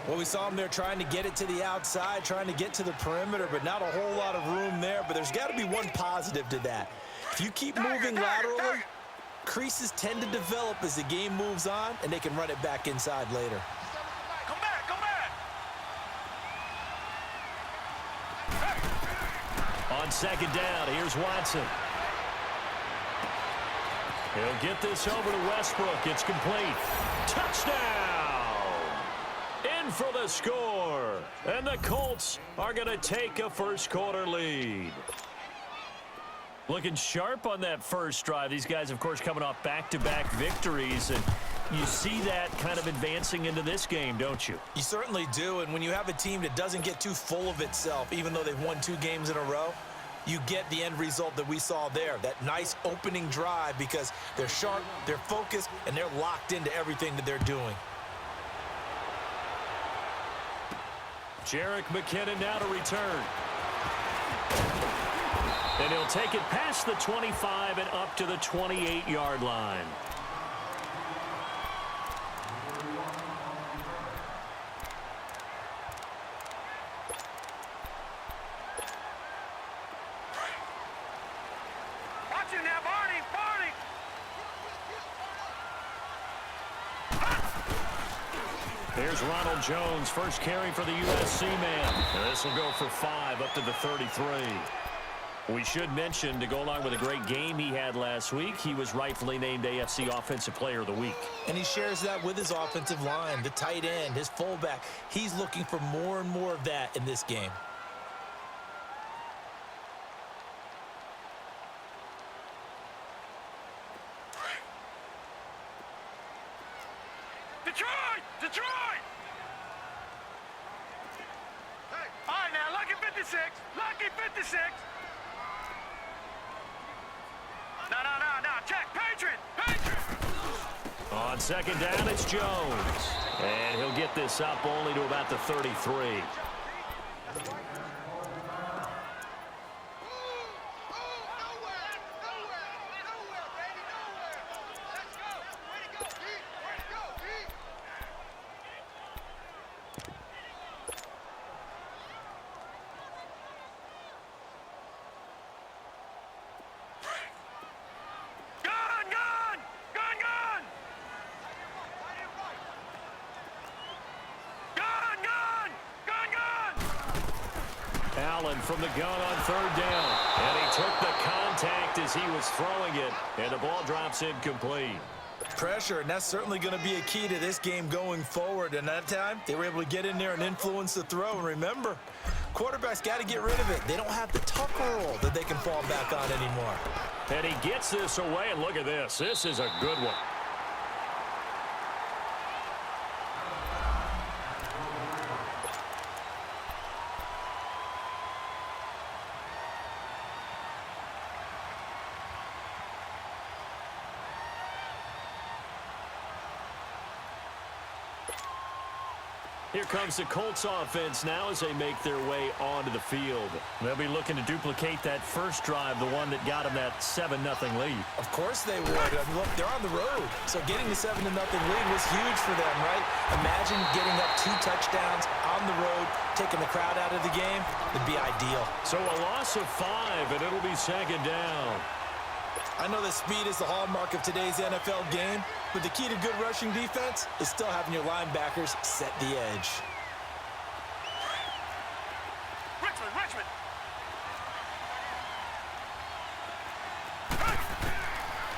Well, we saw him there trying to get it to the outside, trying to get to the perimeter, but not a whole lot of room there. But there's got to be one positive to that. If you keep moving laterally, creases tend to develop as the game moves on, and they can run it back inside later. Come back, come back. On second down, here's Watson. He'll get this over to Westbrook. It's complete. Touchdown! In for the score. And the Colts are going to take a first-quarter lead. Looking sharp on that first drive. These guys, of course, coming off back-to-back victories. And you see that kind of advancing into this game, don't you? You certainly do. And when you have a team that doesn't get too full of itself, even though they've won 2 games in a row, you get the end result that we saw there, that nice opening drive, because they're sharp, they're focused, and they're locked into everything that they're doing. Jerick McKinnon now to return. And he'll take it past the 25 and up to the 28-yard line. Here's Ronald Jones, first carry for the USC man. This will go for 5 up to the 33. We should mention, to go along with a great game he had last week, he was rightfully named AFC Offensive Player of the Week. And he shares that with his offensive line, the tight end, his fullback. He's looking for more and more of that in this game. Detroit! Hey. All right, now, lucky 56. Lucky 56. No. Check. Patriot. On second down, it's Jones. And he'll get this up only to about the 33. Allen from the gun on third down. And he took the contact as he was throwing it. And the ball drops incomplete. Pressure, and that's certainly going to be a key to this game going forward. And that time, they were able to get in there and influence the throw. And remember, quarterbacks got to get rid of it. They don't have the tuck roll that they can fall back on anymore. And he gets this away, and look at this. This is a good one. Here comes the Colts offense now as they make their way onto the field. They'll be looking to duplicate that first drive, the one that got them that 7-0 lead. Of course they would. I mean, look, they're on the road. So getting the 7-0 lead was huge for them, right? Imagine getting up 2 touchdowns on the road, taking the crowd out of the game. It'd be ideal. So a loss of 5, and it'll be second down. I know that speed is the hallmark of today's NFL game, but the key to good rushing defense is still having your linebackers set the edge. Richmond.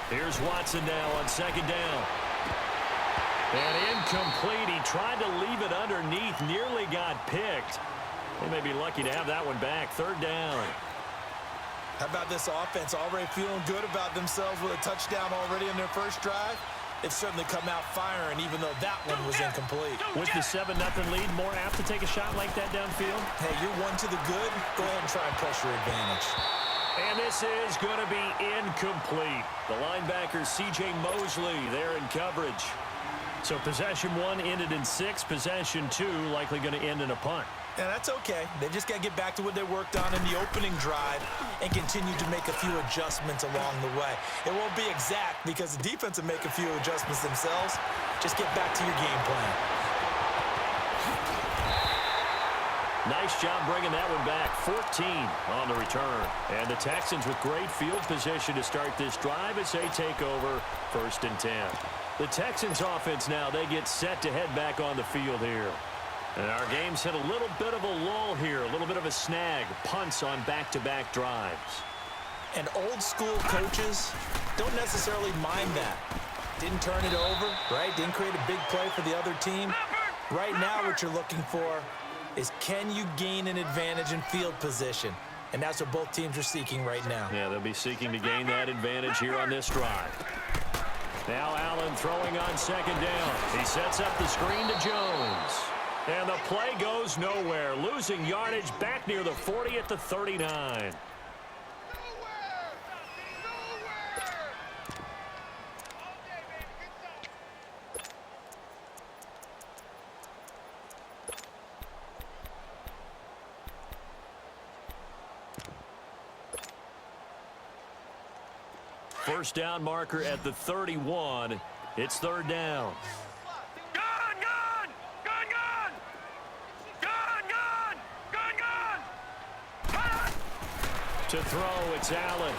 Here's Watson now on second down. And incomplete. He tried to leave it underneath, nearly got picked. They may be lucky to have that one back. Third down. How about this offense already feeling good about themselves with a touchdown already in their first drive? They've certainly come out firing, even though that one was incomplete. With the 7-0 lead, more apt to take a shot like that downfield? Hey, you're one to the good. Go ahead and try and pressure advantage. And this is going to be incomplete. The linebacker, C.J. Mosley, there in coverage. So possession 1 ended in 6. Possession 2 likely going to end in a punt. And that's okay. They just got to get back to what they worked on in the opening drive and continue to make a few adjustments along the way. It won't be exact because the defense will make a few adjustments themselves. Just get back to your game plan. Nice job bringing that one back. 14 on the return. And the Texans with great field position to start this drive as they take over 1st and 10. The Texans offense now, they get set to head back on the field here. And our game's hit a little bit of a lull here, a little bit of a snag. Punts on back-to-back drives. And old school coaches don't necessarily mind that. Didn't turn it over, right? Didn't create a big play for the other team. Right now what you're looking for is, can you gain an advantage in field position? And that's what both teams are seeking right now. Yeah, they'll be seeking to gain that advantage here on this drive. Now Allen throwing on 2nd down. He sets up the screen to Jones. And the play goes nowhere. Losing yardage back near the 40 at the 39. First down marker at the 31. It's 3rd down. Gun, gun! Gun, gun! Gun, gun! Gun, gun! To throw, it's Allen.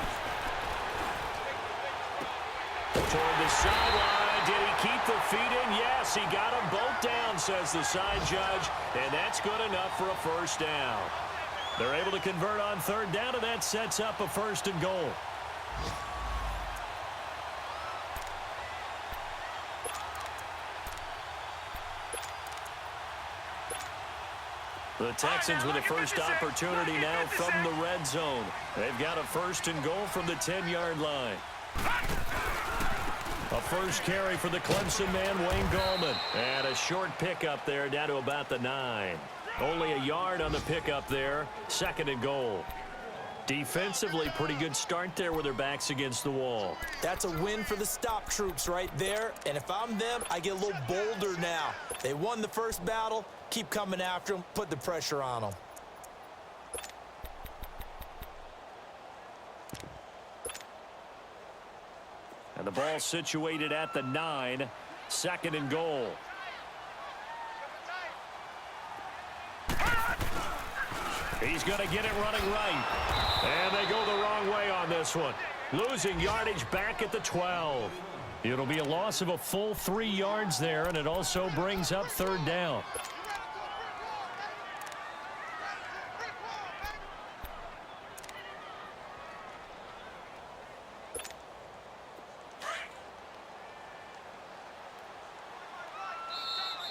Toward the sideline. Did he keep the feet in? Yes, he got them both down, says the side judge. And that's good enough for a 1st down. They're able to convert on 3rd down, and that sets up a 1st and goal. The Texans with a first opportunity now from the red zone. They've got a 1st and goal from the 10-yard line. A first carry for the Clemson man, Wayne Gallman. And a short pickup there down to about the 9. Only a yard on the pickup there. 2nd and goal. Defensively, pretty good start there with their backs against the wall. That's a win for the stop troops right there. And if I'm them, I get a little bolder now. They won the first battle. Keep coming after them. Put the pressure on them. And the ball situated at the 9. 2nd and goal. He's going to get it running right. And they go the wrong way on this one. Losing yardage back at the 12. It'll be a loss of a full 3 yards there, and it also brings up 3rd down.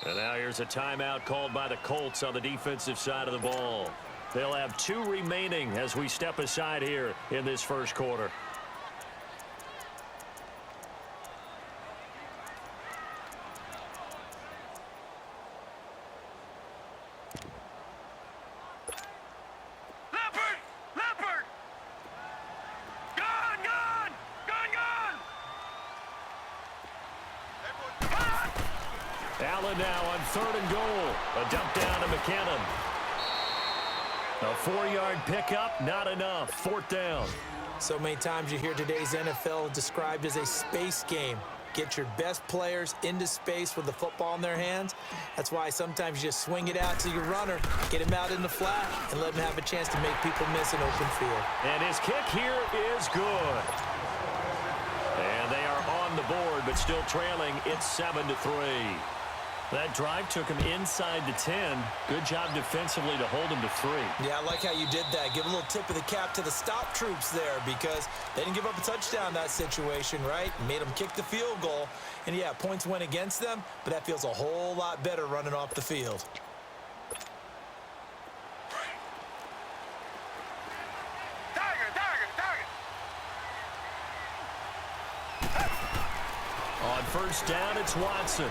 And now here's a timeout called by the Colts on the defensive side of the ball. They'll have 2 remaining as we step aside here in this first quarter. Leopard! Leopard! Gun, gun! Gun, gun! Allen now on 3rd and goal. A dump down to McKinnon. A 4-yard pickup, not enough. 4th down. So many times you hear today's NFL described as a space game. Get your best players into space with the football in their hands. That's why sometimes you just swing it out to your runner, get him out in the flat, and let him have a chance to make people miss an open field. And his kick here is good. And they are on the board, but still trailing. It's 7-3. That drive took him inside the 10. Good job defensively to hold him to 3. Yeah, I like how you did that. Give a little tip of the cap to the stop troops there because they didn't give up a touchdown in that situation, right? Made them kick the field goal. And, yeah, points went against them, but that feels a whole lot better running off the field. Tiger, tiger, tiger! On 1st down, it's Watson.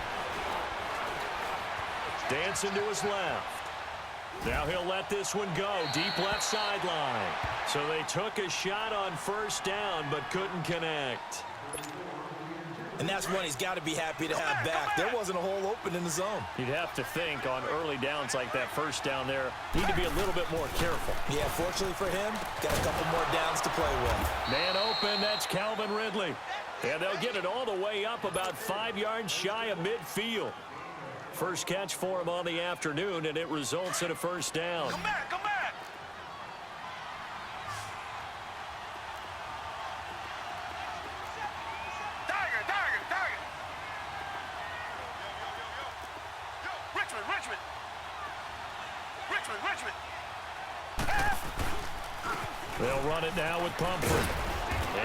Dancing to his left. Now he'll let this one go. Deep left sideline. So they took a shot on 1st down, but couldn't connect. And that's one he's got to be happy to have back. There wasn't a hole open in the zone. You'd have to think on early downs like that 1st down there, need to be a little bit more careful. Yeah, fortunately for him, got a couple more downs to play with. Man open, that's Calvin Ridley. And they'll get it all the way up about 5 yards shy of midfield. First catch for him on the afternoon, and it results in a first down. Come back, come back. Tiger, tiger, tiger. Richmond, Richmond. Richmond, Richmond. They'll run it now with Pumphrey.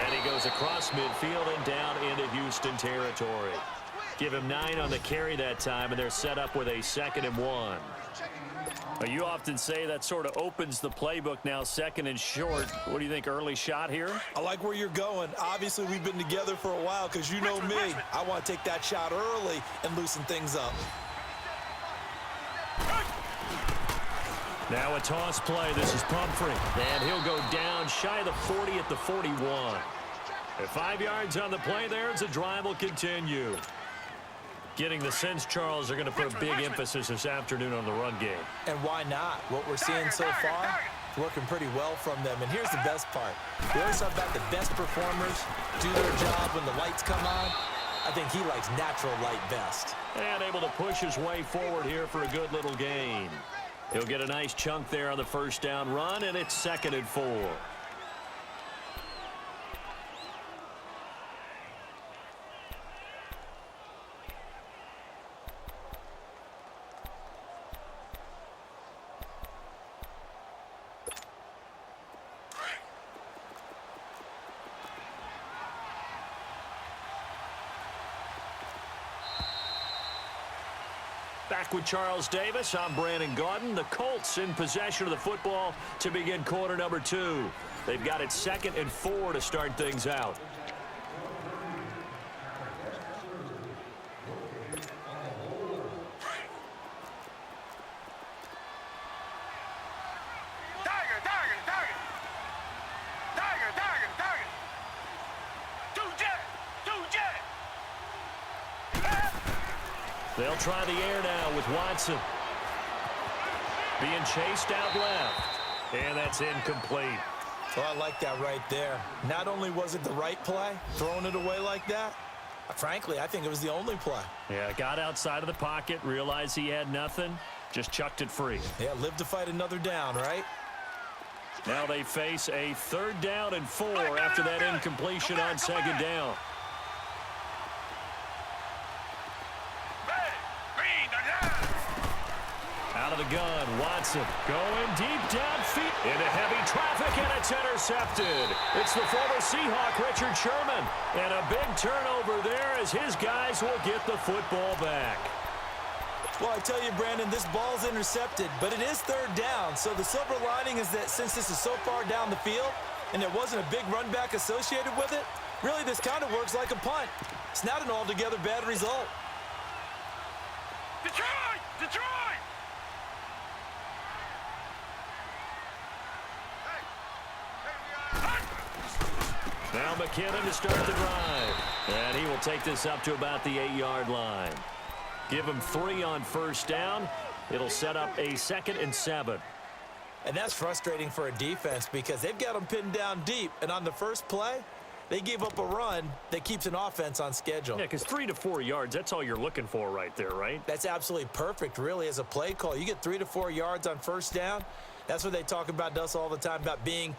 And he goes across midfield and down into Houston territory. Give him 9 on the carry that time, and they're set up with a 2nd and 1. Well, you often say that sort of opens the playbook now, 2nd and short. What do you think, early shot here? I like where you're going. Obviously, we've been together for a while because you know me. I want to take that shot early and loosen things up. Now a toss play. This is Pumphrey. And he'll go down shy of the 40 at the 41. At 5 yards on the play there, the drive will continue. Getting the sense, Charles, are going to put a big emphasis this afternoon on the run game. And why not? What we're seeing so far, working pretty well from them. And here's the best part. We always talk about the best performers do their job when the lights come on. I think he likes natural light best. And able to push his way forward here for a good little gain. He'll get a nice chunk there on the first down run, and it's 2nd and 4. Back with Charles Davis, I'm Brandon Gaudin. The Colts in possession of the football to begin quarter number 2. They've got it 2nd and 4 to start things out. Tiger, tiger, tiger. Tiger, tiger, tiger. Two jet. They'll try the air now with Watson. Being chased out left. And that's incomplete. Well, I like that right there. Not only was it the right play, throwing it away like that, frankly, I think it was the only play. Yeah, got outside of the pocket, realized he had nothing, just chucked it free. Yeah, live to fight another down, right? Now they face a 3rd down and 4 after that incompletion on 2nd down. Out of the gun, Watson going deep downfield into heavy traffic, and it's intercepted. It's the former Seahawk, Richard Sherman, and a big turnover there as his guys will get the football back. Well, I tell you, Brandon, this ball's intercepted, but it is 3rd down. So the silver lining is that since this is so far down the field and there wasn't a big run back associated with it, really this kind of works like a punt. It's not an altogether bad result. Detroit! Detroit! Now McKinnon to start the drive. And he will take this up to about the 8-yard line. Give him 3 on first down. It'll set up a 2nd and 7. And that's frustrating for a defense because they've got them pinned down deep. And on the first play, they gave up a run that keeps an offense on schedule. Yeah, because 3 to 4 yards, that's all you're looking for right there, right? That's absolutely perfect, really, as a play call. You get 3 to 4 yards on first down. That's what they talk about to us all the time, about being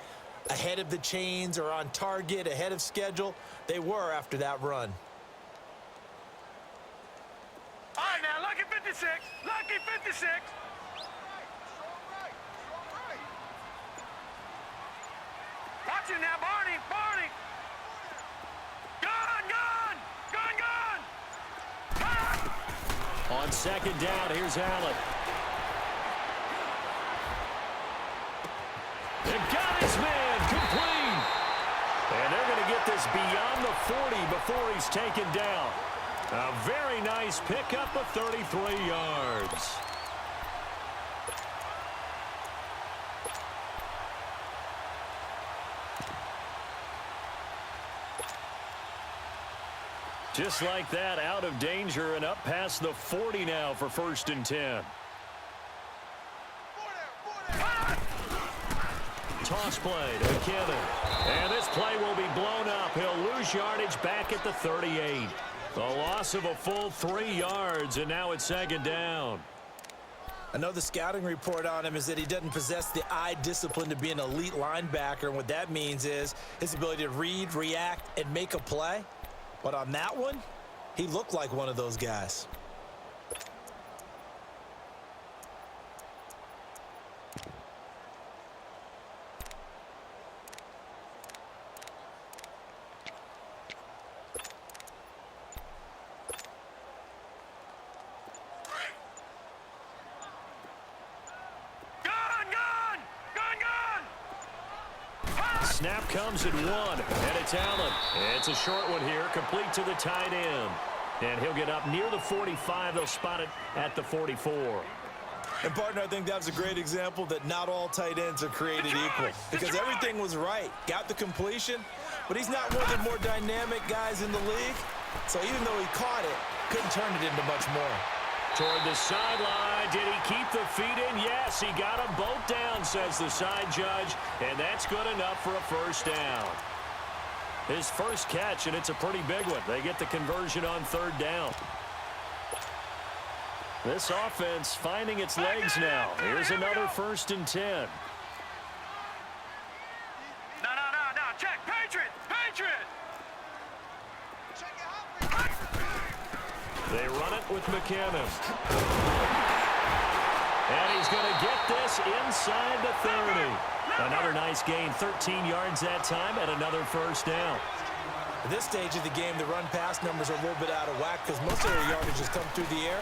ahead of the chains or on target, ahead of schedule. They were after that run. All right, now, lucky 56. Lucky 56. Watch it now, Barney. Barney. Gun, gun. Gun, gun. Gun. On 2nd down, here's Allen. They've got his man complete. And they're going to get this beyond the 40 before he's taken down. A very nice pickup of 33 yards. Just like that, out of danger and up past the 40 now for 1st and 10. Toss play to McKinnon. And this play will be blown up. He'll lose yardage back at the 38. A loss of a full 3 yards, and now it's second down. I know the scouting report on him is that he doesn't possess the eye discipline to be an elite linebacker, and what that means is his ability to read, react, and make a play. But on that one, he looked like one of those guys. Snap comes at 1, and it's Allen. It's a short one here, complete to the tight end. And he'll get up near the 45. They'll spot it at the 44. And, partner, I think that was a great example that not all tight ends are created equal. Because everything was right. Got the completion, but he's not one of the more dynamic guys in the league. So even though he caught it, couldn't turn it into much more. Toward the sideline. Did he keep the feet in? Yes, he got them both down, says the side judge. And that's good enough for a first down. His first catch, and it's a pretty big one. They get the conversion on third down. This offense finding its legs now. Here's another 1st and 10. No. Check. Patriot. They run it with McKinnon. And he's going to get this inside the 30. Another nice gain, 13 yards that time, and another first down. At this stage of the game, the run-pass numbers are a little bit out of whack because most of their yardage has come through the air.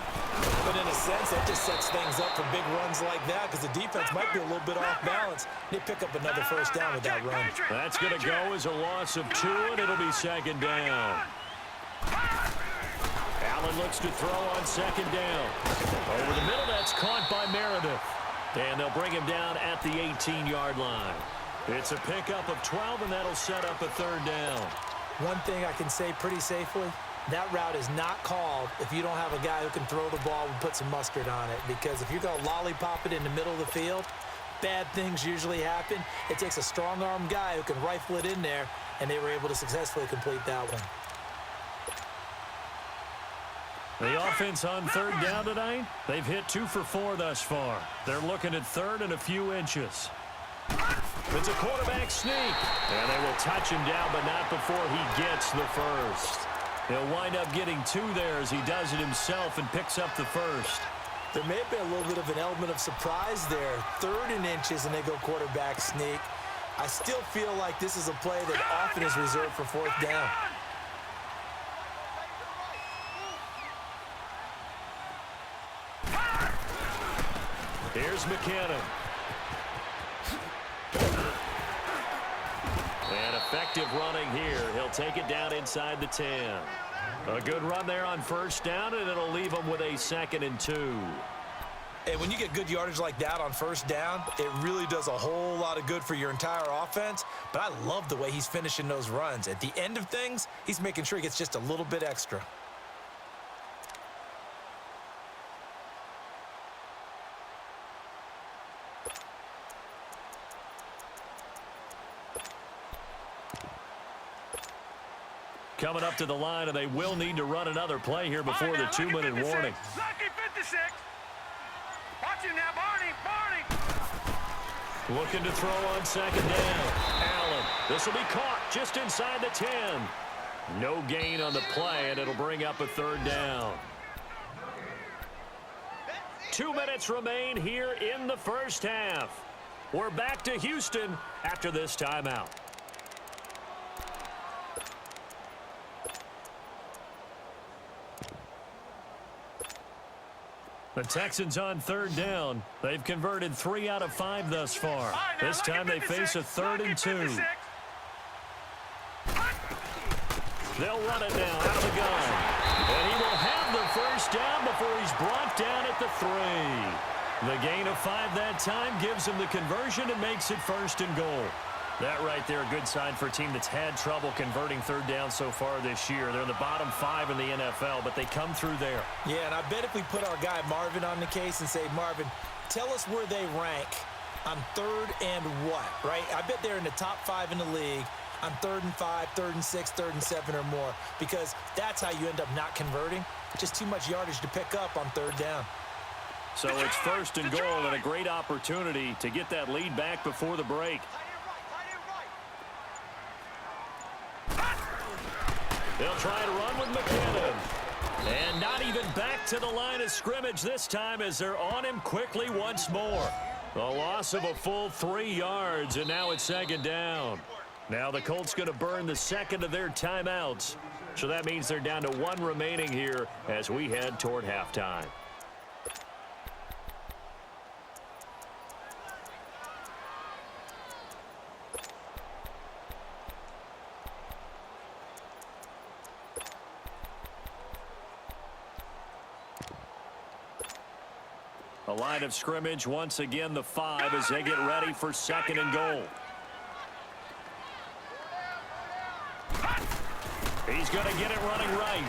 But in a sense, that just sets things up for big runs like that because the defense might be a little bit off balance. They pick up another first down with that run. That's going to go as a loss of 2, and it'll be second down. Allen looks to throw on second down. Over the middle, that's caught by Meredith. And they'll bring him down at the 18-yard line. It's a pickup of 12, and that'll set up a third down. One thing I can say pretty safely, that route is not called if you don't have a guy who can throw the ball and put some mustard on it. Because if you're going to lollipop it in the middle of the field, bad things usually happen. It takes a strong-arm guy who can rifle it in there, and they were able to successfully complete that one. The offense on third down tonight, they've hit 2 for 4 thus far. They're looking at third and a few inches. It's a quarterback sneak, and they will touch him down, but not before he gets the first. He'll wind up getting 2 there as he does it himself and picks up the first. There may have been a little bit of an element of surprise there. 3rd and inches, and they go quarterback sneak. I still feel like this is a play that often is reserved for 4th down. Here's McKinnon. And effective running here. He'll take it down inside the 10. A good run there on first down, and it'll leave him with a 2nd and 2. And when you get good yardage like that on first down, it really does a whole lot of good for your entire offense. But I love the way he's finishing those runs. At the end of things, he's making sure he gets just a little bit extra. Coming up to the line, and they will need to run another play here before the 2-minute warning. Lucky 56. Watch him now, Barney. Looking to throw on second down. Allen. This will be caught just inside the 10. No gain on the play, and it'll bring up a third down. 2 minutes remain here in the first half. We're back to Houston after this timeout. The Texans on third down. They've converted 3 out of 5 thus far. This time they face a 3rd and 2. They'll run it now out of the gun. And he will have the first down before he's brought down at the 3. The gain of 5 that time gives him the conversion and makes it 1st and goal. That right there, a good sign for a team that's had trouble converting third down so far this year. They're in the bottom 5 in the NFL, but they come through there. Yeah, and I bet if we put our guy Marvin on the case and say, Marvin, tell us where they rank on 3rd and what, right? I bet they're in the top 5 in the league on 3rd and 5, 3rd and 6, 3rd and 7 or more, because that's how you end up not converting. Just too much yardage to pick up on 3rd down. So it's 1st and goal and a great opportunity to get that lead back before the break. They'll try to run with McKinnon. And not even back to the line of scrimmage this time as they're on him quickly once more. A loss of a full 3 yards, and now it's 2nd down. Now the Colts going to burn the 2nd of their timeouts. So that means they're down to 1 remaining here as we head toward halftime. A line of scrimmage, once again the 5 as they get ready for 2nd and goal. He's going to get it running right.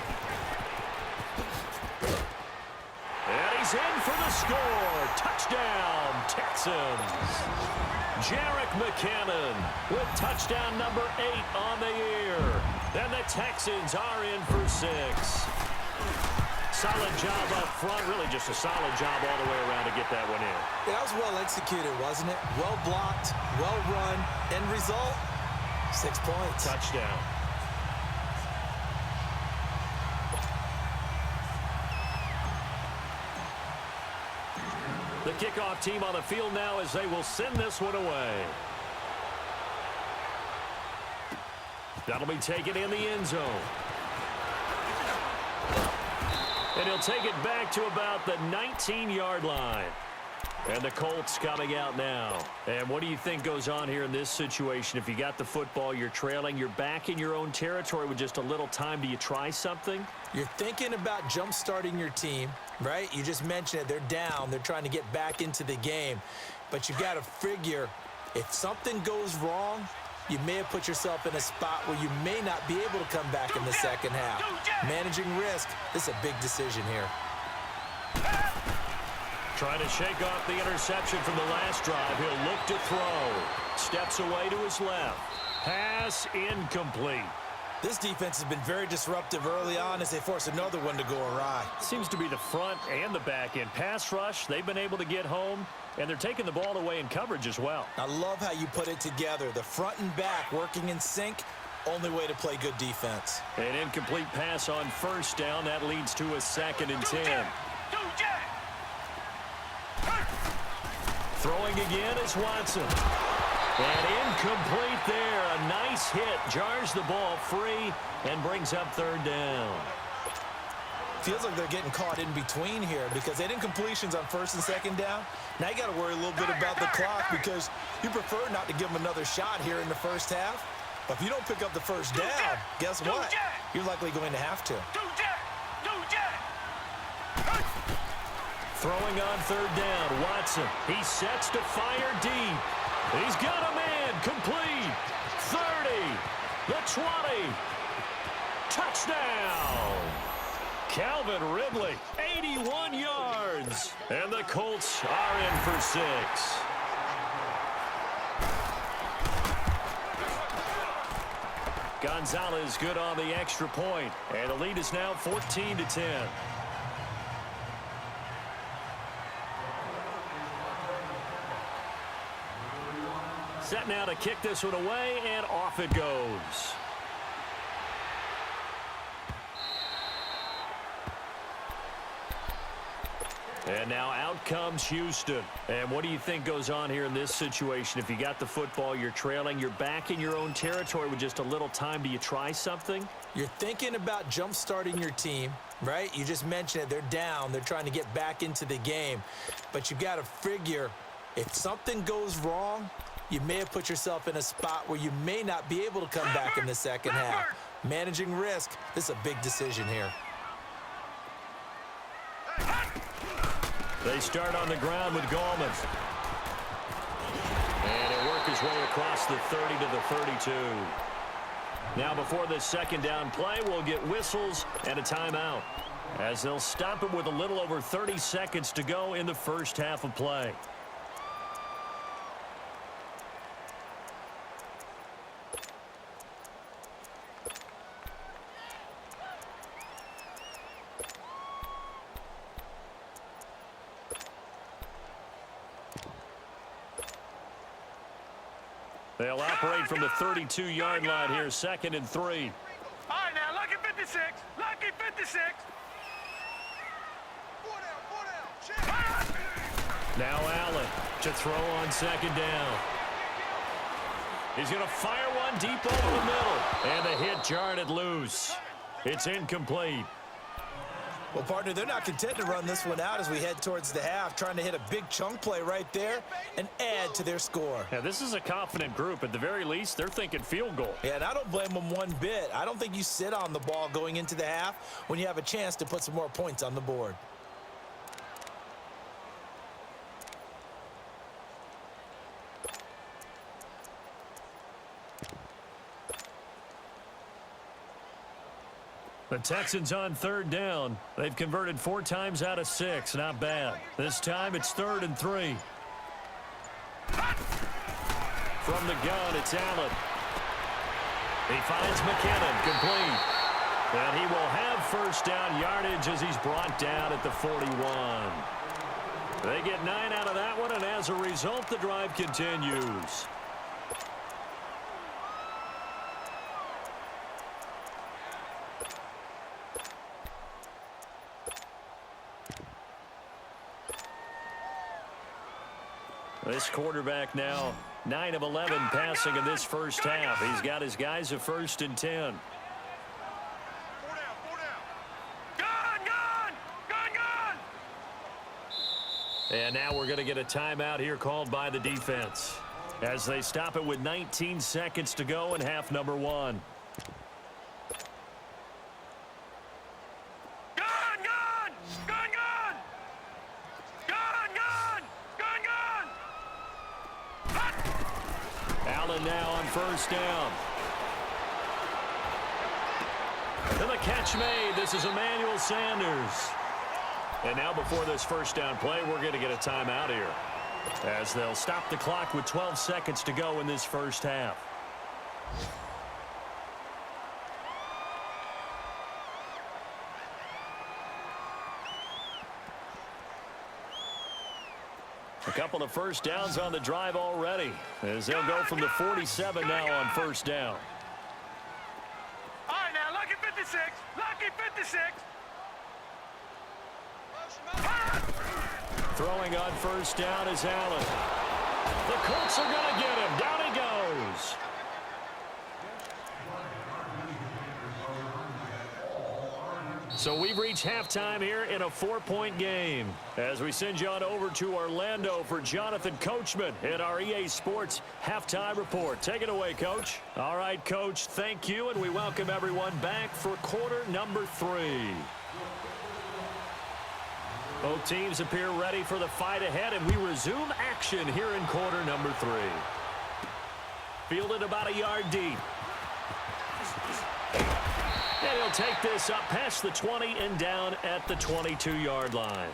And he's in for the score. Touchdown, Texans. Jerick McKinnon with touchdown number 8 on the year. And the Texans are in for 6. Solid job up front, really just a solid job all the way around to get that one in. Yeah, that was well executed, wasn't it? Well blocked, well run. End result, 6 points. Touchdown. The kickoff team on the field now as they will send this one away. That'll be taken in the end zone. And he'll take it back to about the 19-yard line. And the Colts coming out now. And what do you think goes on here in this situation? If you got the football, you're trailing, you're back in your own territory with just a little time. Do you try something? You're thinking about jump-starting your team, right? You just mentioned it. They're down. They're trying to get back into the game. But you got to figure if something goes wrong, you may have put yourself in a spot where you may not be able to come back in the second half. Managing risk, this is a big decision here. Trying to shake off the interception from the last drive. He'll look to throw. Steps away to his left. Pass incomplete. This defense has been very disruptive early on as they force another one to go awry. Seems to be the front and the back end. Pass rush, they've been able to get home, and they're taking the ball away in coverage as well. I love how you put it together. The front and back working in sync, only way to play good defense. An incomplete pass on 1st down. That leads to a 2nd and 10. Throwing again is Watson. And incomplete there. A nice hit. Jars the ball free and brings up 3rd down. Feels like they're getting caught in between here because they had incompletions on 1st and 2nd down. Now you got to worry a little bit about the clock because you prefer not to give them another shot here in the first half. But if you don't pick up the 1st down, guess what? You're likely going to have to. Throwing on 3rd down, Watson. He sets to fire deep. He's got a man, complete. 30, the 20. Touchdown. Calvin Ridley, 81 yards. And the Colts are in for 6. Gonzalez good on the extra point. And the lead is now 14-10. Set now to kick this one away, and off it goes. And now out comes Houston. And what do you think goes on here in this situation? If you got the football, you're trailing, you're back in your own territory with just a little time. Do you try something? You're thinking about jump-starting your team, right? You just mentioned it. They're down. They're trying to get back into the game. But you got to figure if something goes wrong, you may have put yourself in a spot where you may not be able to come back in the second half. Managing risk, this is a big decision here. They start on the ground with Gallman. And he'll work his way across the 30 to the 32. Now before this 2nd down play, we'll get whistles and a timeout, as they'll stop it with a little over 30 seconds to go in the first half of play. They'll operate from the 32-yard line here, 2nd and 3. All right, now, lucky 56. Lucky 56. Now Allen to throw on 2nd down. He's going to fire one deep over the middle. And the hit jarred it loose. It's incomplete. Well, partner, they're not content to run this one out as we head towards the half, trying to hit a big chunk play right there and add to their score. Yeah, this is a confident group. At the very least, they're thinking field goal. Yeah, and I don't blame them one bit. I don't think you sit on the ball going into the half when you have a chance to put some more points on the board. The Texans on 3rd down. They've converted 4 times out of 6. Not bad. This time it's 3rd and 3. From the gun, it's Allen. He finds McKinnon, complete. And he will have 1st down yardage as he's brought down at the 41. They get 9 out of that one, and as a result, the drive continues. This quarterback now 9 of 11 passing in this first half. He's got his guys at 1st and 10. And now we're going to get a timeout here called by the defense as they stop it with 19 seconds to go in half number 1. Allen now on 1st down. And the catch made. This is Emmanuel Sanders. And now before this 1st down play, we're going to get a timeout here as they'll stop the clock with 12 seconds to go in this first half. A couple of 1st downs on the drive already as they'll go from the 47 now on 1st down. All right, now, lucky 56. Lucky 56. Throwing on 1st down is Allen. The Colts are going to get him. Down he goes. So we've reached halftime here in a 4-point game as we send you on over to Orlando for Jonathan Coachman in our EA Sports Halftime Report. Take it away, Coach. All right, Coach, thank you, and we welcome everyone back for quarter number 3. Both teams appear ready for the fight ahead, and we resume action here in quarter number 3. Fielded about a yard deep. And he'll take this up past the 20 and down at the 22-yard line.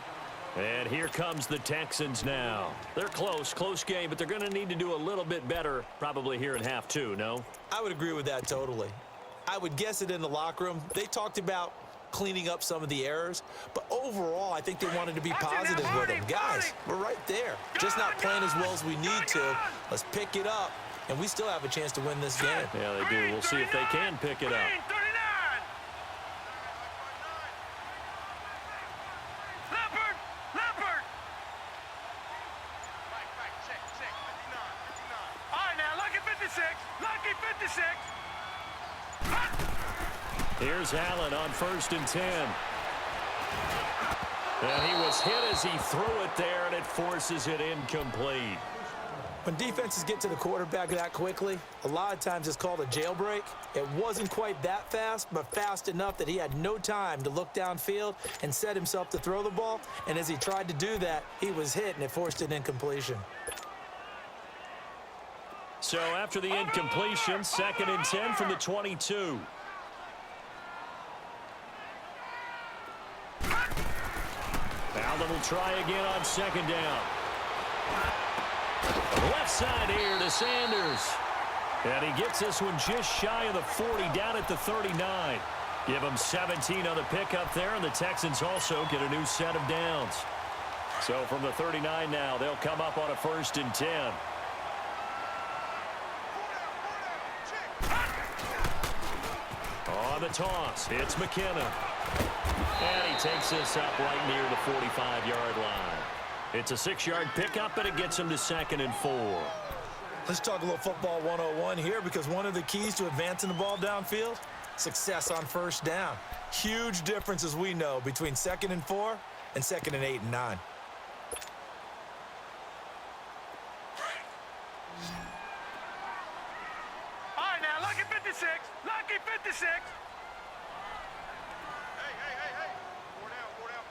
And here comes the Texans now. They're close game, but they're going to need to do a little bit better probably here in half 2, no? I would agree with that totally. I would guess it in the locker room. They talked about cleaning up some of the errors, but overall, I think they wanted to be positive with them. Guys, we're right there. Just not playing as well as we need to. Let's pick it up, and we still have a chance to win this game. Yeah, they do. We'll see if they can pick it up. Here's Allen on 1st and 10. And he was hit as he threw it there, and it forces it incomplete. When defenses get to the quarterback that quickly, a lot of times it's called a jailbreak. It wasn't quite that fast, but fast enough that he had no time to look downfield and set himself to throw the ball. And as he tried to do that, he was hit, and it forced an incompletion. So after the incompletion, 2nd and 10 from the 22. Allen will try again on 2nd down. Left side here to Sanders. And he gets this one just shy of the 40 down at the 39. Give him 17 on the pickup there, and the Texans also get a new set of downs. So from the 39 now, they'll come up on a 1st and 10. On the toss, it's McKenna. And he takes this up right near the 45-yard line. It's a 6-yard pickup, and it gets him to 2nd and 4. Let's talk a little football 101 here, because one of the keys to advancing the ball downfield, success on first down. Huge difference, as we know, between 2nd and 4 and 2nd and 8 and 9. All right, now, lucky 56. Lucky 56. Hey.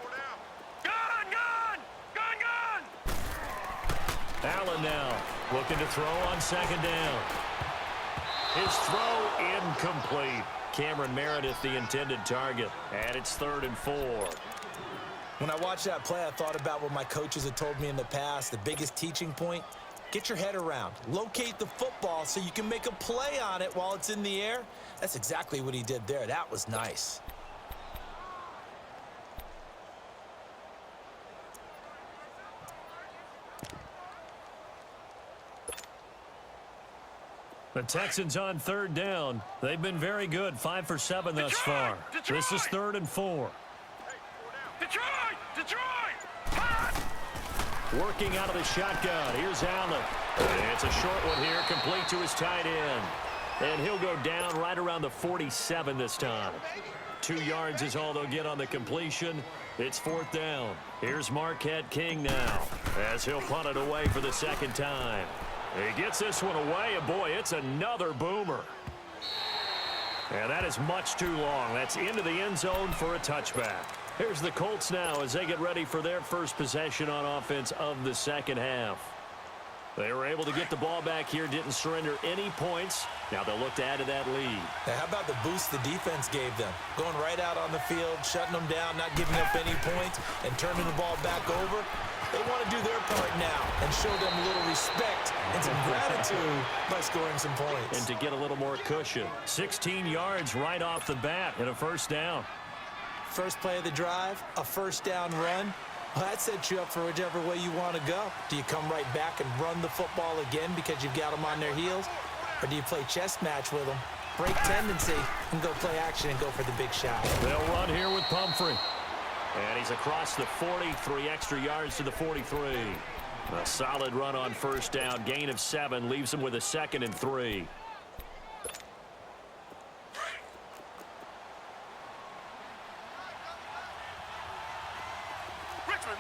4 down. Gun. Allen now looking to throw on 2nd down. His throw incomplete. Cameron Meredith, the intended target. And it's 3rd and 4. When I watched that play, I thought about what my coaches had told me in the past. The biggest teaching point, get your head around. Locate the football so you can make a play on it while it's in the air. That's exactly what he did there. That was nice. The Texans on 3rd down. They've been very good, 5 for 7 thus far. This is 3rd and 4. Detroit! Working out of the shotgun. Here's Allen. It's a short one here, complete to his tight end. And he'll go down right around the 47 this time. 2 yards is all they'll get on the completion. It's 4th down. Here's Marquette King now, as he'll punt it away for the 2nd time. He gets this one away, and boy, it's another boomer. And that is much too long. That's into the end zone for a touchback. Here's the Colts now as they get ready for their first possession on offense of the 2nd half. They were able to get the ball back here, didn't surrender any points. Now they'll look to add to that lead. Now, how about the boost the defense gave them? Going right out on the field, shutting them down, not giving up any points, and turning the ball back over. They want to do their part now and show them a little respect and some gratitude by scoring some points. And to get a little more cushion. 16 yards right off the bat and a 1st down. First play of the drive, a 1st down run. Well, that sets you up for whichever way you want to go. Do you come right back and run the football again because you've got them on their heels? Or do you play chess match with them, break tendency, and go play action and go for the big shot? They'll run here with Pumphrey. And he's across the 40, 3 extra yards to the 43. A solid run on 1st down, gain of 7, leaves him with a 2nd and 3.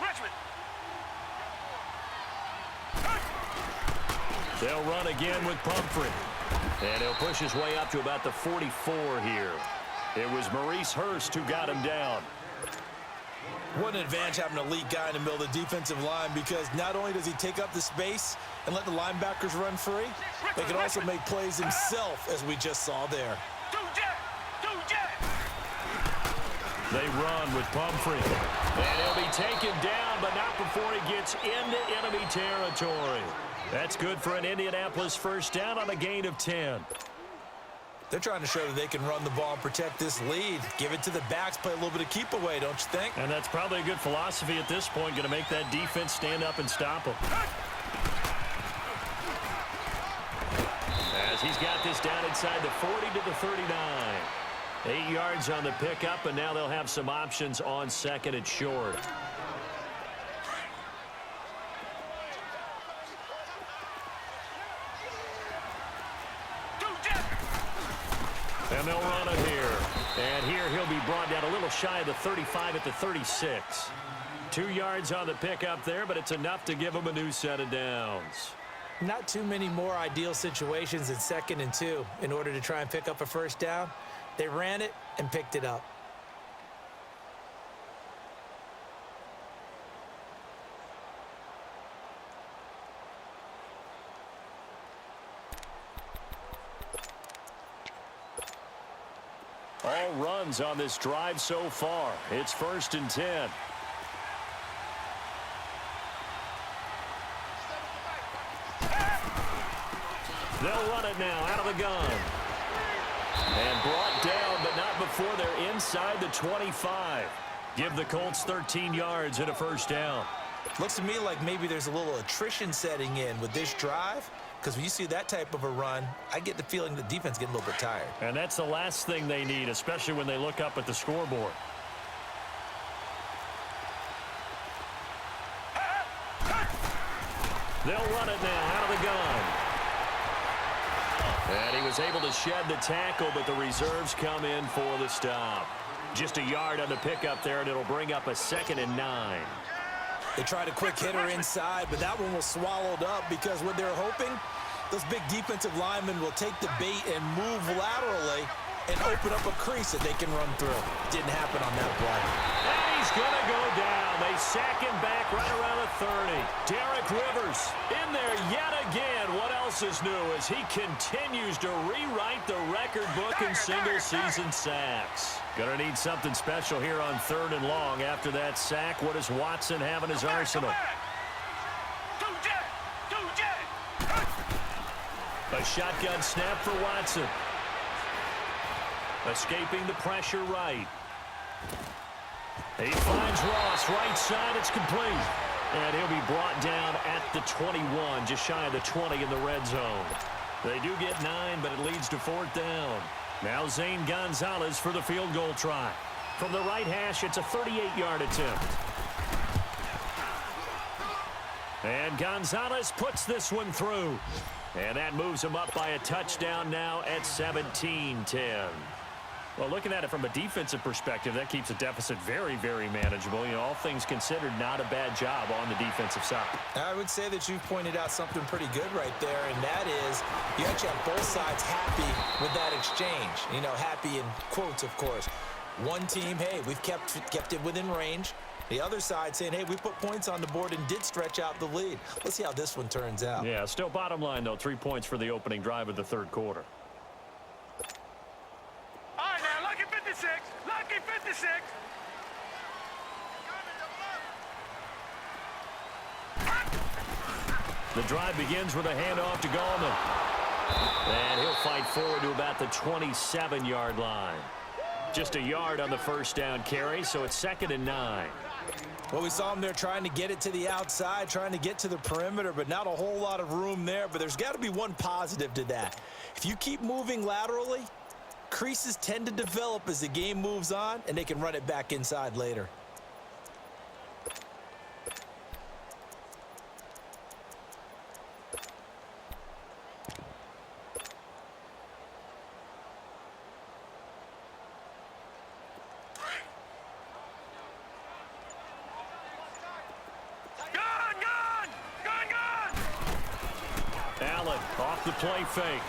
Richmond. They'll run again with Pumphrey. And he'll push his way up to about the 44 here. It was Maurice Hurst who got him down. What an advantage having an elite guy in the middle of the defensive line, because not only does he take up the space and let the linebackers run free, but he can also make plays himself, as we just saw there. They run with Pumphrey. And he'll be taken down, but not before he gets into enemy territory. That's good for an Indianapolis 1st down on a gain of 10. They're trying to show that they can run the ball and protect this lead. Give it to the backs, play a little bit of keep away, don't you think? And that's probably a good philosophy at this point, going to make that defense stand up and stop him. As he's got this down inside the 40 to the 39. 8 yards on the pickup, and now they'll have some options on 2nd and short. And they'll run it here. And here he'll be brought down a little shy of the 35 at the 36. 2 yards on the pickup there, but it's enough to give him a new set of downs. Not too many more ideal situations in 2nd and 2 in order to try and pick up a 1st down. They ran it and picked it up. All runs on this drive so far. It's 1st and 10. They'll run it now out of the gun. And brought down, but not before they're inside the 25. Give the Colts 13 yards and a 1st down. Looks to me like maybe there's a little attrition setting in with this drive, Because when you see that type of a run, I get the feeling the defense getting a little bit tired. And that's the last thing they need, especially when they look up at the scoreboard. They'll run it now out of the gun. And he was able to shed the tackle, but the reserves come in for the stop. Just a yard on the pickup there, and it'll bring up a 2nd and 9. They tried a quick hitter inside, but that one was swallowed up because what they're hoping, those big defensive linemen will take the bait and move laterally and open up a crease that they can run through. Didn't happen on that play. And he's going to go down. They sack him back right around the 30. Derek Rivers in there yet again. What else is new as he continues to rewrite the record book in single-season sacks. Going to need something special here on 3rd and long after that sack. What does Watson have in his arsenal? A shotgun snap for Watson. Escaping the pressure right. He finds Ross right side. It's complete. And he'll be brought down at the 21, just shy of the 20 in the red zone. They do get 9, but it leads to 4th down. Now Zane Gonzalez for the field goal try. From the right hash, it's a 38-yard attempt. And Gonzalez puts this one through. And that moves him up by a touchdown now at 17-10. Well, looking at it from a defensive perspective, that keeps the deficit very, very manageable. You know, all things considered, not a bad job on the defensive side. I would say that you've pointed out something pretty good right there, and that is you actually have both sides happy with that exchange. You know, happy in quotes, of course. One team, hey, we've kept it within range. The other side saying, hey, we put points on the board and did stretch out the lead. Let's see how this one turns out. Yeah, still bottom line, though, 3 points for the opening drive of the 3rd quarter. All right, now, lucky 56. Lucky 56. The drive begins with a handoff to Gallman. And he'll fight forward to about the 27-yard line. Just a yard on the 1st down carry, so it's 2nd and 9. Well, we saw him there trying to get it to the outside, trying to get to the perimeter, but not a whole lot of room there. But there's got to be one positive to that. If you keep moving laterally, creases tend to develop as the game moves on, and they can run it back inside later. Off the play fake.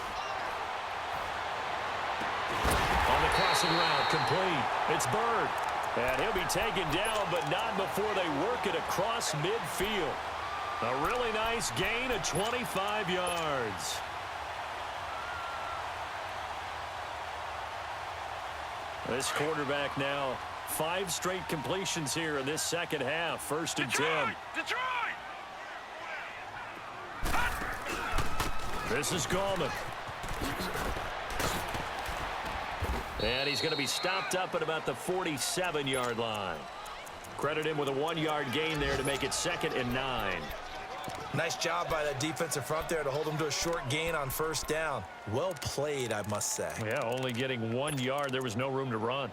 On the crossing route, complete. It's Bird. And he'll be taken down, but not before they work it across midfield. A really nice gain of 25 yards. This quarterback now 5 straight completions here in this 2nd half. 1st and 10. Detroit! This is Gallman. And he's going to be stopped up at about the 47-yard line. Credit him with a 1-yard gain there to make it 2nd and 9. Nice job by that defensive front there to hold him to a short gain on 1st down. Well played, I must say. Yeah, only getting 1 yard. There was no room to run.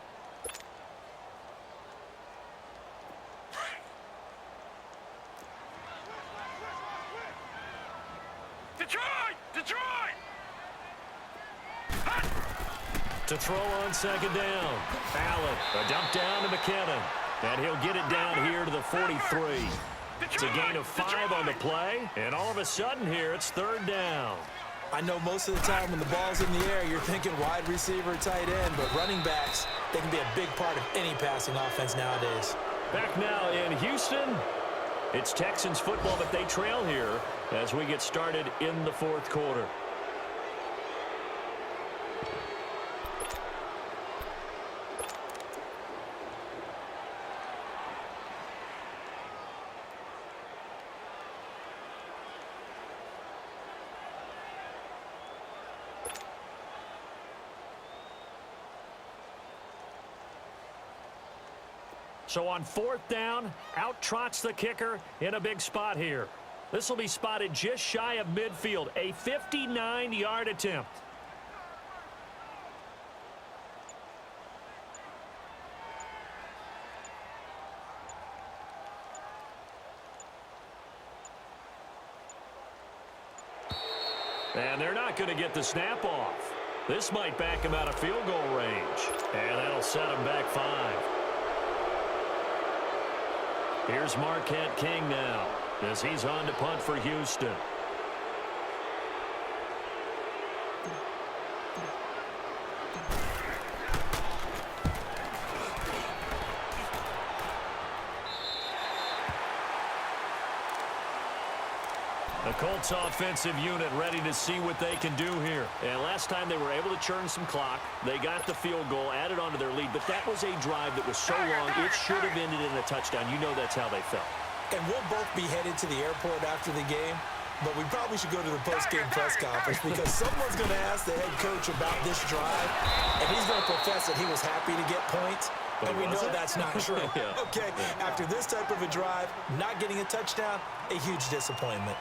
To throw on 2nd down. Allen, a dump down to McKinnon. And he'll get it down here to the 43. It's a gain of 5 on the play. And all of a sudden here, it's 3rd down. I know most of the time when the ball's in the air, you're thinking wide receiver, tight end. But running backs, they can be a big part of any passing offense nowadays. Back now in Houston. It's Texans football, but they trail here as we get started in the 4th quarter. So on 4th down, out trots the kicker in a big spot here. This will be spotted just shy of midfield. A 59-yard attempt. And they're not going to get the snap off. This might back him out of field goal range. And that'll set him back 5. Here's Marquette King now as he's on to punt for Houston. The Colts offensive unit ready to see what they can do here. And last time they were able to churn some clock. They got the field goal, added onto their lead, but that was a drive that was so long it should have ended in a touchdown. You know that's how they felt. And we'll both be headed to the airport after the game, but we probably should go to the post-game press conference because someone's going to ask the head coach about this drive, and he's going to profess that he was happy to get points. And we know that's not true. Yeah. Okay, after this type of a drive, not getting a touchdown, a huge disappointment.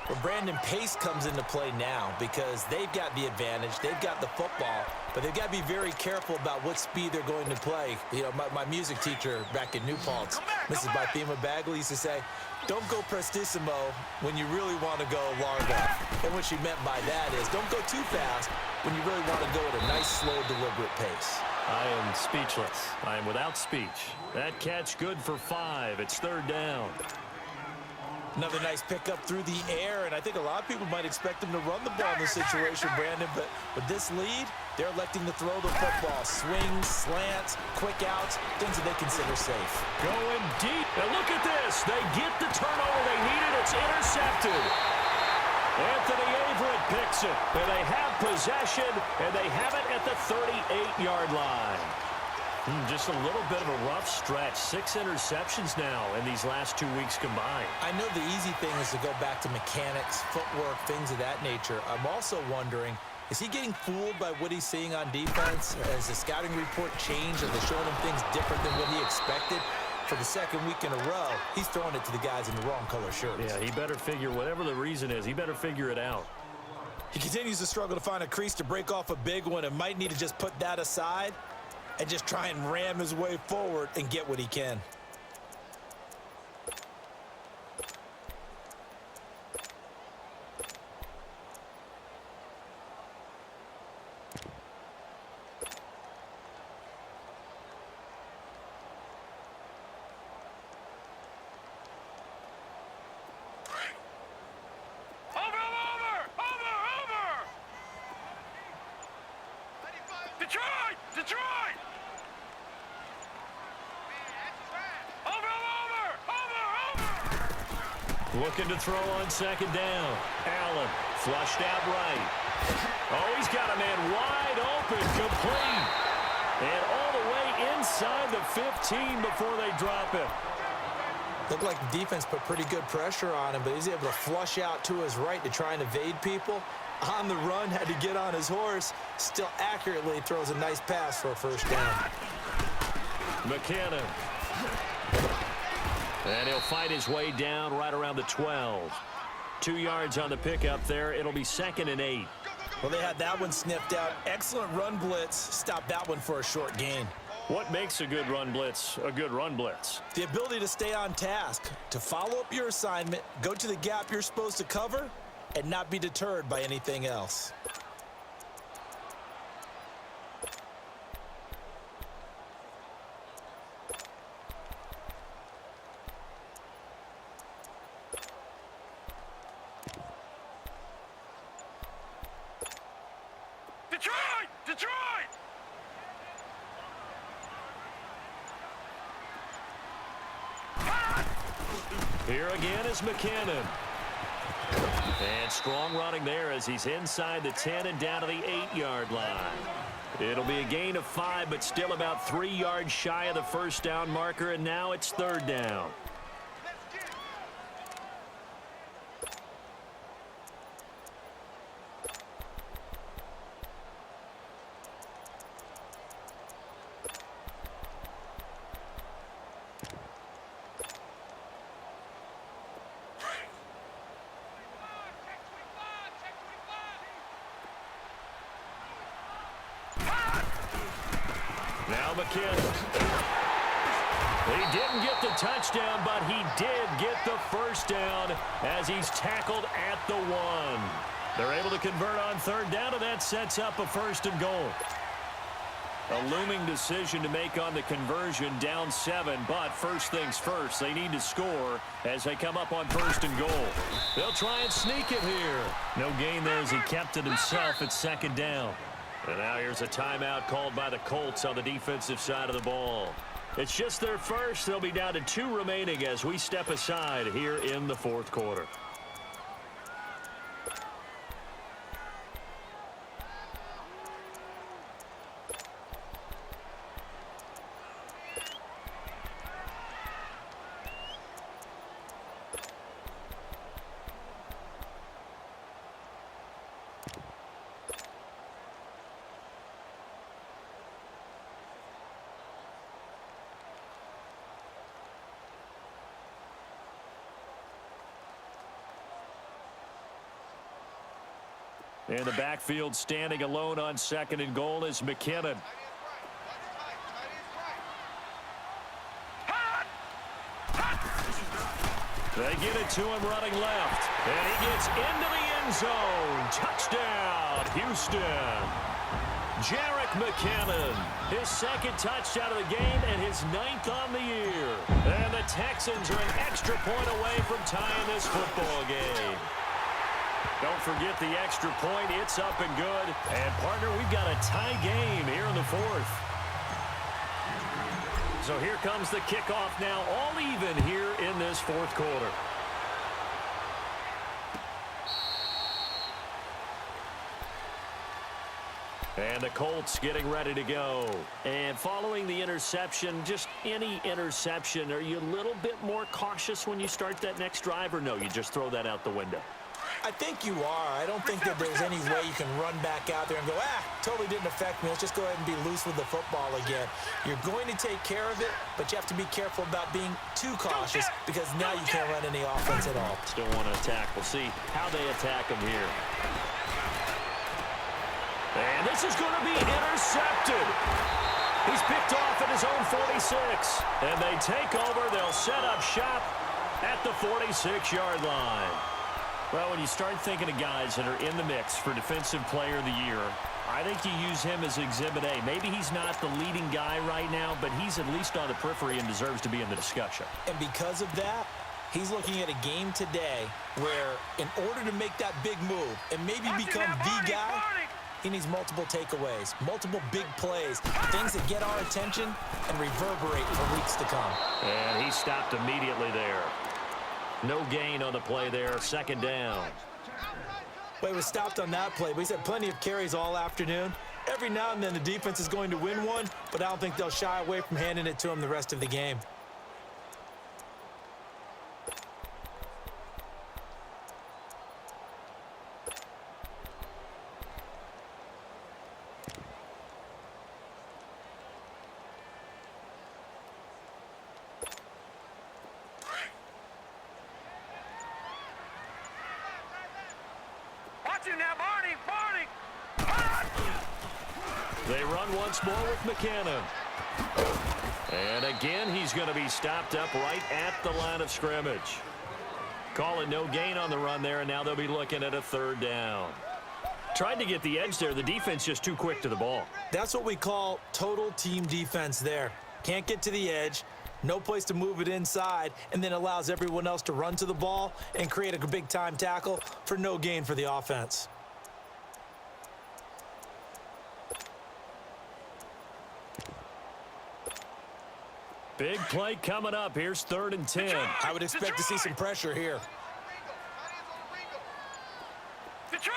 But Brandon, pace comes into play now because they've got the advantage. They've got the football, but they've got to be very careful about what speed they're going to play. You know, my music teacher back in New Paltz, Mrs. Bythema Bagley, used to say, don't go prestissimo when you really want to go largo. And what she meant by that is don't go too fast when you really want to go at a nice, slow, deliberate pace. I am speechless. I am without speech. That catch good for 5. It's 3rd down. Another nice pickup through the air, and I think a lot of people might expect them to run the ball in this situation, Brandon, but with this lead, they're electing to throw the football. Swings, slants, quick outs, things that they consider safe. Going deep, and look at this. They get the turnover they needed. It's intercepted. Anthony Averett picks it, and they have possession, and they have it at the 38-yard line. Just a little bit of a rough stretch. 6 interceptions now in these last 2 weeks combined. I know the easy thing is to go back to mechanics, footwork, things of that nature. I'm also wondering, is he getting fooled by what he's seeing on defense? Has the scouting report changed? Are they showing him things different than what he expected? For the 2nd week in a row, he's throwing it to the guys in the wrong color shirts. Yeah, he better figure, whatever the reason is, he better figure it out. He continues to struggle to find a crease to break off a big one and might need to just put that aside and just try and ram his way forward and get what he can. Detroit! Looking to throw on 2nd down. Allen flushed out right. Oh, he's got a man wide open, complete. And all the way inside the 15 before they drop it. Looked like the defense put pretty good pressure on him, but he's able to flush out to his right to try and evade people. On the run, had to get on his horse. Still accurately throws a nice pass for a 1st down. McKinnon. And he'll fight his way down right around the 12. 2 yards on the pickup there. It'll be 2nd and 8. Well, they had that one sniffed out. Excellent run blitz. Stopped that one for a short gain. What makes a good run blitz a good run blitz? The ability to stay on task, to follow up your assignment, go to the gap you're supposed to cover, and not be deterred by anything else. Detroit! Here again is McKinnon. And strong running there as he's inside the 10 and down to the 8-yard line. It'll be a gain of 5, but still about 3 yards shy of the 1st down marker, and now it's 3rd down. Now McKinnon. He didn't get the touchdown, but he did get the first down as he's tackled at the 1. They're able to convert on third down, and that sets up a 1st and goal. A looming decision to make on the conversion, down 7, but first things first, they need to score as they come up on 1st and goal. They'll try and sneak it here. No gain there as he kept it himself at 2nd down. And now here's a timeout called by the Colts on the defensive side of the ball. It's just their first. They'll be down to 2 remaining as we step aside here in the 4th quarter. In the backfield, standing alone on 2nd and goal is McKinnon. They get it to him running left. And he gets into the end zone. Touchdown, Houston. Jarek McKinnon, his 2nd touchdown of the game and his 9th on the year. And the Texans are an extra point away from tying this football game. Don't forget the extra point. It's up and good. And, partner, we've got a tie game here in the 4th. So here comes the kickoff now, all even here in this 4th quarter. And the Colts getting ready to go. And following the interception, just any interception, are you a little bit more cautious when you start that next drive, or no, you just throw that out the window? I think you are. I don't think that there's any way you can run back out there and go, totally didn't affect me. Let's just go ahead and be loose with the football again. You're going to take care of it, but you have to be careful about being too cautious because now you can't run any offense at all. Still want to attack. We'll see how they attack him here. And this is going to be intercepted. He's picked off at his own 46. And they take over. They'll set up shop at the 46-yard line. Well, when you start thinking of guys that are in the mix for Defensive Player of the Year, I think you use him as Exhibit A. Maybe he's not the leading guy right now, but he's at least on the periphery and deserves to be in the discussion. And because of that, he's looking at a game today where in order to make that big move and maybe become the guy, he needs multiple takeaways, multiple big plays, things that get our attention and reverberate for weeks to come. And he stopped immediately there. No gain on the play there, 2nd down. Well, he was stopped on that play, but he's had plenty of carries all afternoon. Every now and then the defense is going to win one, but I don't think they'll shy away from handing it to him the rest of the game. They run once more with McKinnon. And again, he's going to be stopped up right at the line of scrimmage. Call it no gain on the run there, and now they'll be looking at a 3rd down. Tried to get the edge there. The defense just too quick to the ball. That's what we call total team defense there. Can't get to the edge, no place to move it inside, and then allows everyone else to run to the ball and create a big-time tackle for no gain for the offense. Big play coming up. Here's 3rd and 10. I would expect to see some pressure here. Detroit!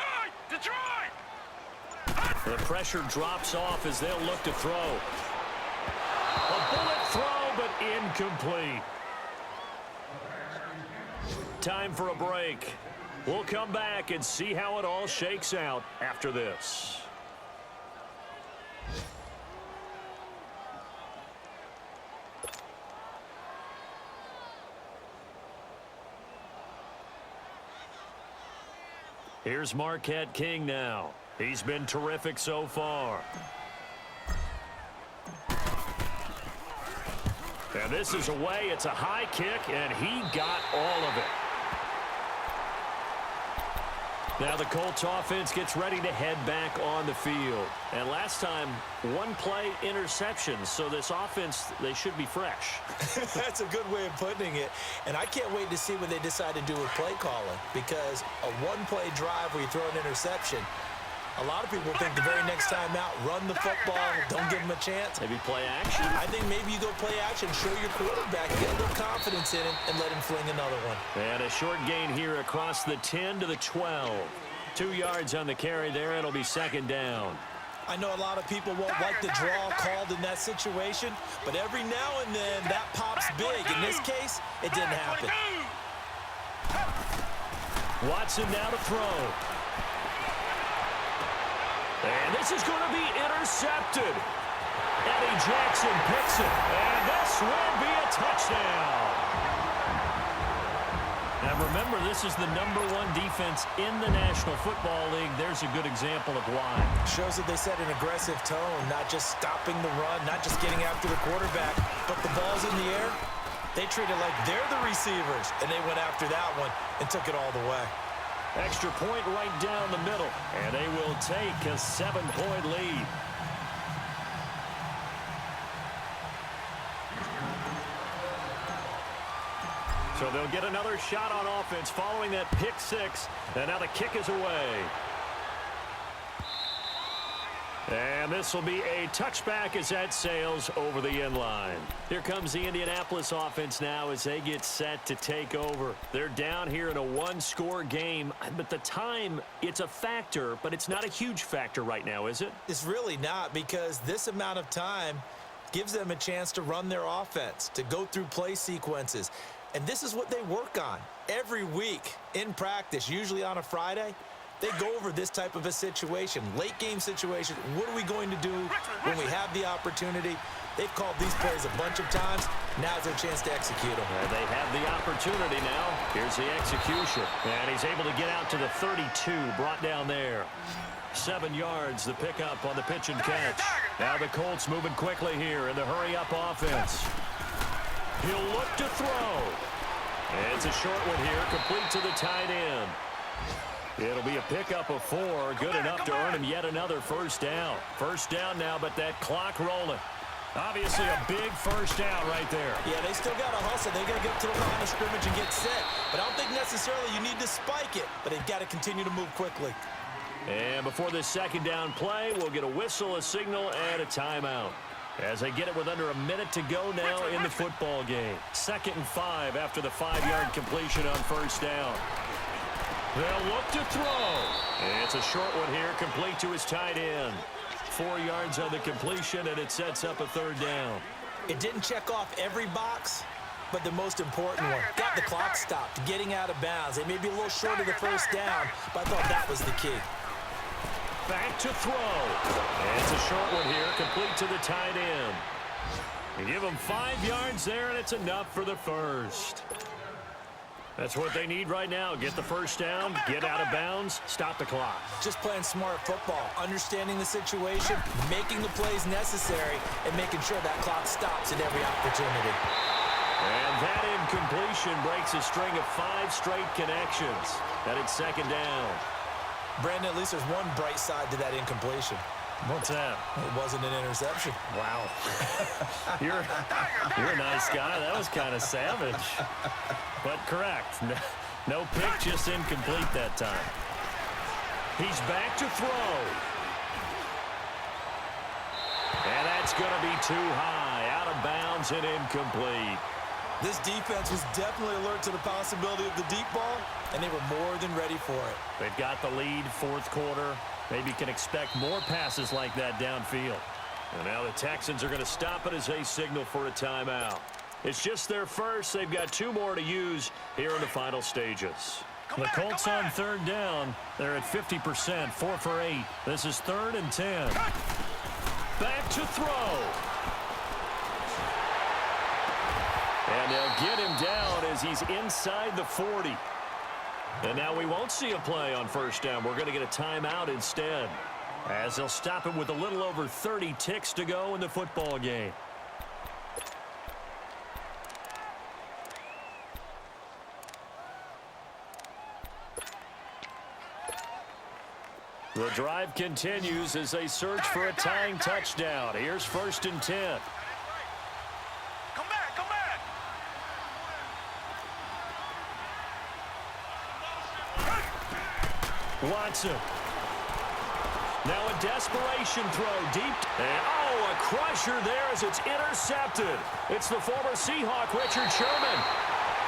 The pressure drops off as they'll look to throw. A bullet throw, but incomplete. Time for a break. We'll come back and see how it all shakes out after this. Here's Marquette King now. He's been terrific so far. And this is away. It's a high kick, and he got all of it. Now the Colts offense gets ready to head back on the field. And last time, one play interception. So this offense, they should be fresh. That's a good way of putting it. And I can't wait to see what they decide to do with play calling. Because a one-play drive where you throw an interception, a lot of people think the very next time out, run the football, don't give them a chance. Maybe play action. I think maybe you go play action, show your quarterback, get a little confidence in him, and let him fling another one. And a short gain here across the 10 to the 12. 2 yards on the carry there. It'll be second down. I know a lot of people won't like the draw called in that situation, but every now and then that pops big. In this case, it didn't happen. Watson now to throw. And this is going to be intercepted. Eddie Jackson picks it. And this will be a touchdown. Now remember, this is the #1 defense in the National Football League. There's a good example of why. Shows that they set an aggressive tone, not just stopping the run, not just getting after the quarterback, but the ball's in the air. They treat it like they're the receivers, and they went after that one and took it all the way. Extra point right down the middle, and they will take a 7-point lead. So they'll get another shot on offense following that pick six, and now the kick is away. And this will be a touchback as that sails over the end line. Here comes the Indianapolis offense now as they get set to take over. They're down here in a one-score game, but the time, it's a factor, but it's not a huge factor right now, is it? It's really not, because this amount of time gives them a chance to run their offense, to go through play sequences. And this is what they work on every week in practice, usually on a Friday. They go over this type of a situation, late game situation. What are we going to do when we have the opportunity? They've called these plays a bunch of times. Now's their chance to execute them. And they have the opportunity now. Here's the execution. And he's able to get out to the 32, brought down there. 7 yards, the pickup on the pitch and catch. Now the Colts moving quickly here in the hurry-up offense. He'll look to throw. And it's a short one here, complete to the tight end. It'll be a pickup of 4, good enough to earn him yet another first down. First down now, but that clock rolling. Obviously a big first down right there. Yeah, they still got to hustle. They're going to get up to the line of scrimmage and get set. But I don't think necessarily you need to spike it, but they've got to continue to move quickly. And before this second down play, we'll get a whistle, a signal, and a timeout. As they get it with under a minute to go now in the football game. 2nd and 5 after the 5-yard completion on first down. They'll look to throw. It's a short one here, complete to his tight end. 4 yards on the completion, and it sets up a third down. It didn't check off every box, but the most important one. Got the clock stopped, getting out of bounds. They may be a little short of the first down, but I thought that was the key. Back to throw. And it's a short one here, complete to the tight end. You give them 5 yards there, and it's enough for the first. That's what they need right now. Get the first down, get out of bounds, stop the clock. Just playing smart football, understanding the situation, making the plays necessary, and making sure that clock stops at every opportunity. And that incompletion breaks a string of 5 straight connections. And it's second down. Brandon, at least there's one bright side to that incompletion. What's that? It wasn't an interception. Wow. You're a nice guy. That was kind of savage. But correct. No pick, just incomplete that time. He's back to throw. And that's going to be too high. Out of bounds and incomplete. This defense was definitely alert to the possibility of the deep ball, and they were more than ready for it. They've got the lead, 4th quarter. Maybe can expect more passes like that downfield. And now the Texans are going to stop it as they signal for a timeout. It's just their first. They've got 2 more to use here in the final stages. The Colts on 3rd down. They're at 50%, 4 for 8. This is 3rd and 10. Back to throw. And they'll get him down as he's inside the 40. And now we won't see a play on first down. We're going to get a timeout instead, as they'll stop him with a little over 30 ticks to go in the football game. The drive continues as they search for a tying touchdown. Here's 1st and 10. Come back, come back. Watson. Now a desperation throw deep. And, oh, a crusher there as it's intercepted. It's the former Seahawk, Richard Sherman.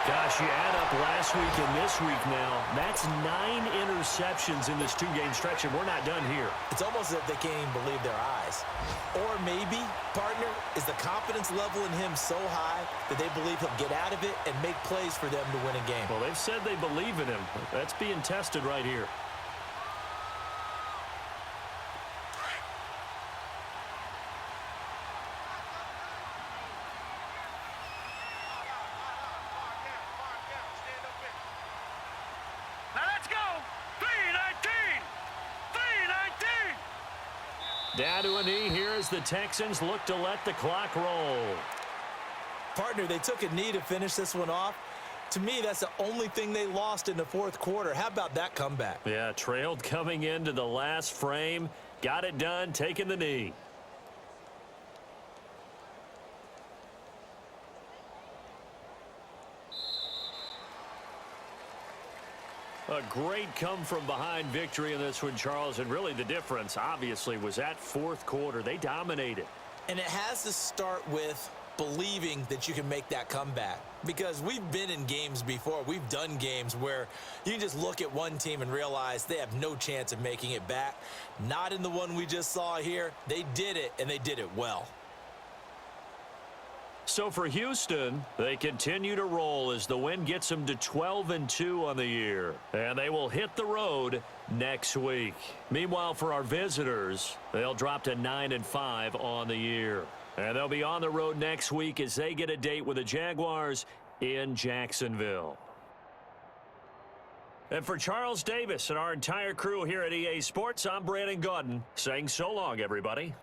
Gosh, you add up last week and this week now. That's 9 interceptions in this 2-game stretch, and we're not done here. It's almost as if they can't even believe their eyes. Or maybe, partner, is the confidence level in him so high that they believe he'll get out of it and make plays for them to win a game. Well, they've said they believe in him. That's being tested right here. Down to a knee here as the Texans look to let the clock roll. Partner, they took a knee to finish this one off. To me, that's the only thing they lost in the 4th quarter. How about that comeback? Yeah, trailed coming into the last frame. Got it done, taking the knee. A great come-from-behind victory in this one, Charles, and really the difference, obviously, was that 4th quarter. They dominated. And it has to start with believing that you can make that comeback. Because we've been in games before. We've done games where you can just look at one team and realize they have no chance of making it back. Not in the one we just saw here. They did it, and they did it well. So for Houston, they continue to roll as the win gets them to 12-2 on the year. And they will hit the road next week. Meanwhile, for our visitors, they'll drop to 9-5 on the year. And they'll be on the road next week as they get a date with the Jaguars in Jacksonville. And for Charles Davis and our entire crew here at EA Sports, I'm Brandon Gaudin saying so long, everybody.